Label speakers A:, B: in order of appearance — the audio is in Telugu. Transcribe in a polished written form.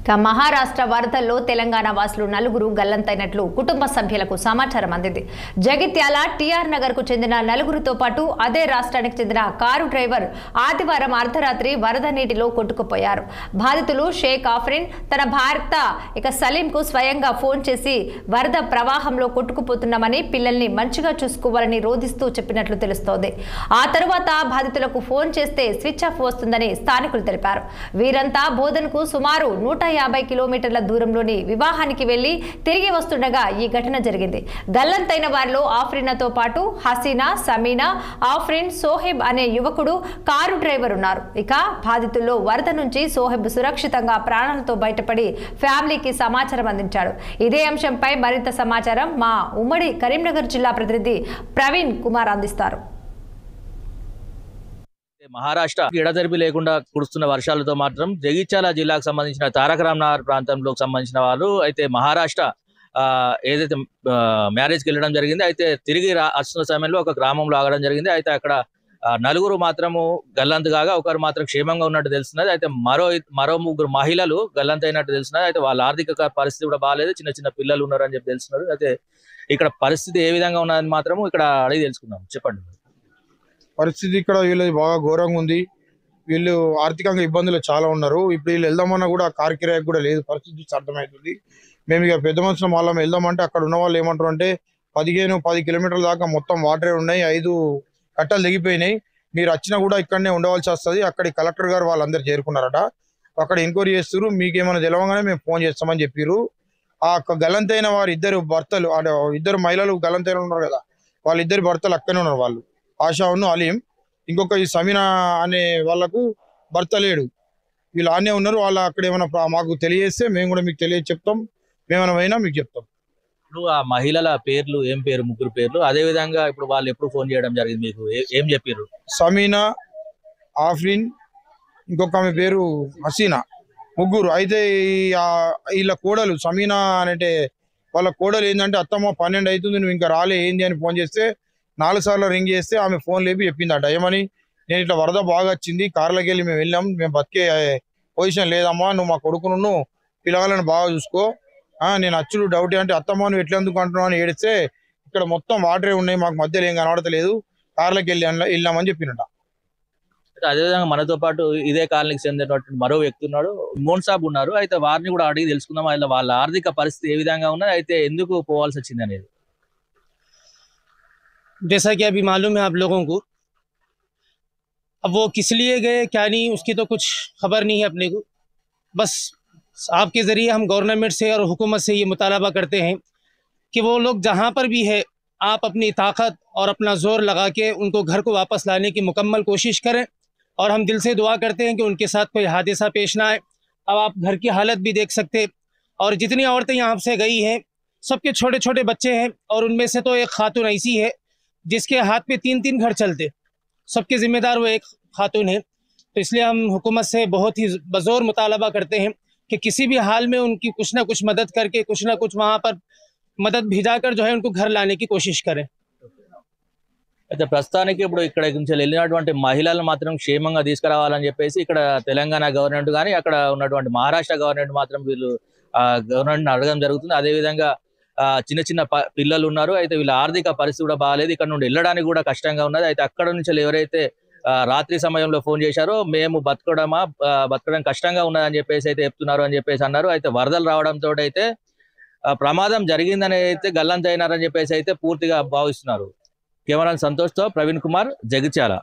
A: మహారాష్ట్ర వరదల్లో తెలంగాణ వాసులు నలుగురు గల్లంతైనట్లు కుటుంబ సభ్యులకు సమాచారం అందింది. జగిత్యాల టీఆర్ నగర్ కు చెందిన నలుగురితో పాటు అదే రాష్ట్రానికి చెందిన కారు డ్రైవర్ ఆదివారం అర్ధరాత్రి వరద నీటిలో కొట్టుకుపోయారు. బాధితులు షేక్ ఆఫ్రిన్ తన భర్త సలీం కు స్వయంగా ఫోన్ చేసి వరద ప్రవాహంలో కొట్టుకుపోతున్నామని, పిల్లల్ని మంచిగా చూసుకోవాలని రోధిస్తూ చెప్పినట్లు తెలుస్తోంది. ఆ తరువాత బాధితులకు ఫోన్ చేస్తే స్విచ్ ఆఫ్ వస్తుందని స్థానికులు తెలిపారు. వీరంతా బోధనకు సుమారు 150 కిలోమీటర్ల దూరంలోని వివాహానికి వెళ్లి తిరిగి వస్తుండగా ఈ ఘటన జరిగింది. గల్లంతైన వారిలో ఆఫ్రిన్తో పాటు హసీనా, సమీనా, ఆఫ్రిన్, సోహెబ్ అనే యువకుడు, కారు డ్రైవర్ ఉన్నారు. ఇక బాధితుల్లో వరద నుంచి సోహెబ్ సురక్షితంగా ప్రాణాలతో బయటపడి ఫ్యామిలీకి సమాచారం అందించాడు. ఇదే అంశంపై మరింత సమాచారం మా ఉమ్మడి కరీంనగర్ జిల్లా ప్రతినిధి ప్రవీణ్ కుమార్ అందిస్తారు.
B: మహారాష్ట్ర ఎడతెరిపి లేకుండా కురుస్తున్న వర్షాలతో మాత్రం జగిత్యాల జిల్లాకు సంబంధించిన తారక రామనగర్ ప్రాంతంలోకి సంబంధించిన వాళ్ళు అయితే మహారాష్ట్ర ఏదైతే మ్యారేజ్కి వెళ్ళడం జరిగింది. అయితే తిరిగి వస్తున్న సమయంలో ఒక గ్రామంలో ఆగడం జరిగింది. అయితే అక్కడ నలుగురు మాత్రము గల్లంతు కాగా ఒకరు మాత్రం క్షేమంగా ఉన్నట్టు తెలుస్తున్నది. అయితే మరో ముగ్గురు మహిళలు గల్లంతు అయినట్టు తెలుస్తున్నది. అయితే వాళ్ళ ఆర్థిక పరిస్థితి కూడా బాగాలేదు, చిన్న చిన్న పిల్లలు ఉన్నారు అని చెప్పి తెలుస్తున్నారు. అయితే ఇక్కడ పరిస్థితి ఏ విధంగా ఉన్నదని మాత్రము ఇక్కడ అడిగి తెలుసుకుందాం. చెప్పండి.
C: పరిస్థితి ఇక్కడ వీళ్ళది బాగా ఘోరంగా ఉంది. వీళ్ళు ఆర్థికంగా ఇబ్బందులు చాలా ఉన్నారు. ఇప్పుడు వీళ్ళు వెళ్దామన్నా కూడా కార్ కిరాయికి కూడా లేదు. పరిస్థితి అర్థమవుతుంది. మేము ఇక పెద్ద మనుషుల వాళ్ళం వెళ్దామంటే అక్కడ ఉన్న వాళ్ళు ఏమంటారు అంటే 10 కిలోమీటర్ల దాకా మొత్తం వాటరే ఉన్నాయి, 5 కట్టలు దిగిపోయినాయి, మీరు వచ్చినా కూడా ఇక్కడనే ఉండవలసి వస్తుంది. అక్కడి కలెక్టర్ గారు వాళ్ళందరూ చేరుకున్నారట. అక్కడ ఎంక్వైరీ చేస్తారు, మీకేమైనా తెలవగానే మేము ఫోన్ చేస్తామని చెప్పారు. ఆ గల్లంతైన వారు ఇద్దరు భర్తలు, ఇద్దరు మహిళలు గల్లంతైన ఉన్నారు కదా, వాళ్ళిద్దరు భర్తలు అక్కనే ఉన్నారు. వాళ్ళు ఆషాను అలీం, ఇంకొక ఈ సమీనా అనే వాళ్ళకు భర్త లేడు. వీళ్ళు ఆనే ఉన్నారు. వాళ్ళు అక్కడ ఏమైనా మాకు తెలియజేస్తే మేము కూడా మీకు చెప్తాం, మేమైనా పోయినా మీకు చెప్తాం.
B: ఇప్పుడు ఆ మహిళల పేర్లు ఏం పేరు? ముగ్గురు పేర్లు. అదే విధంగా ఇప్పుడు వాళ్ళు ఎప్పుడు ఫోన్ చేయడం జరిగింది, మీకు ఏం చెప్పారు?
C: సమీనా, ఆఫ్రిన్, ఇంకొక ఆమె పేరు హసీనా, ముగ్గురు. అయితే వీళ్ళ కోడలు సమీనా అంటే వాళ్ళ కోడలు ఏంటంటే అత్తమ్మ 12 అవుతుంది, నువ్వు ఇంకా రాలే ఏంది అని ఫోన్ చేస్తే 4 సార్లు రింగ్ చేస్తే ఆమె ఫోన్ లేపి చెప్పిందట. ఏమని, నేను ఇట్లా వరద బాగా వచ్చింది, కార్లోకి వెళ్ళి మేము వెళ్ళాం, మేము బతికే పొజిషన్ లేదమ్మా, నువ్వు మా కొడుకును పిల్లగాళ్ళని బాగా చూసుకో, నేను అచ్చుడు డౌట్ అంటే అత్తమ్మ నువ్వు ఎట్లా ఎందుకు అంటున్నావు అని ఏడిస్తే ఇక్కడ మొత్తం వాటరే ఉన్నాయి, మాకు మధ్యలో ఏం కనబడతలేదు, కార్లోకి వెళ్ళామని చెప్పినట.
B: అదేవిధంగా మనతో పాటు ఇదే కాలనీకి చెందినటువంటి మరో వ్యక్తి ఉన్నాడు, మోన్ సాబ్ ఉన్నారు. అయితే వారిని కూడా అడిగి తెలుసుకుందాం వాళ్ళ ఆర్థిక పరిస్థితి ఏ విధంగా ఉన్నది, అయితే ఎందుకు పోవాల్సి వచ్చింది అనేది.
D: जैसा कि अभी मालूम है आप लोगों को, अब वो किस लिए गए क्या नहीं उसकी तो कुछ खबर नहीं है अपने को। बस आपके ज़रिए हम गवर्नमेंट से और हुकूमत से ये मुतालबा करते हैं कि वो लोग जहाँ पर भी है आप अपनी ताकत और अपना ज़ोर लगा के उनको घर को वापस लाने की मुकम्मल कोशिश करें। और हम दिल से दुआ करते हैं कि उनके साथ कोई हादसा पेश ना आए। अब आप घर की हालत भी देख सकते, और जितनी औरतें यहाँ से गई हैं सबके छोटे छोटे बच्चे हैं, और उनमें से तो एक खातून ऐसी है जिसके हाथ पे 3 घर चलते, सबके जिम्मेदार वो एक खातून है। तो इसलिए हम हुकूमत से बहुत ही बज़ोर मुतालबा करते हैं कि किसी भी हाल में उनकी कुछ ना कुछ मदद करके, कुछ ना कुछ वहाँ पर मदद भिजाकर जो है उनको घर लाने की कोशिश करें।
B: అయితే ప్రస్తుతానికి ఇప్పుడు ఇక్కడ నుంచి వెళ్ళినటువంటి మహిళలు మాత్రం క్షేమంగా తీసుకురావాలని చెప్పేసి ఇక్కడ తెలంగాణ గవర్నమెంట్ కానీ అక్కడ ఉన్నటువంటి మహారాష్ట్ర గవర్నమెంట్ మాత్రం వీళ్ళు గవర్నమెంట్ అడగడం జరుగుతుంది. అదేవిధంగా చిన్న చిన్న పిల్లలు ఉన్నారు. అయితే వీళ్ళ ఆర్థిక పరిస్థితి కూడా బాగాలేదు, ఇక్కడ నుండి వెళ్ళడానికి కూడా కష్టంగా ఉన్నది. అయితే అక్కడ నుంచి ఎవరైతే రాత్రి సమయంలో ఫోన్ చేశారో మేము బతకడం కష్టంగా ఉన్నదని చెప్పేసి అయితే చెప్తున్నారు అని చెప్పేసి అన్నారు. అయితే వరదలు రావడంతో అయితే ప్రమాదం జరిగిందని అయితే గల్లంతు అయినారని చెప్పేసి అయితే పూర్తిగా భావిస్తున్నారు. కెమెరా సంతోష్తో ప్రవీణ్ కుమార్, జగిత్యాల.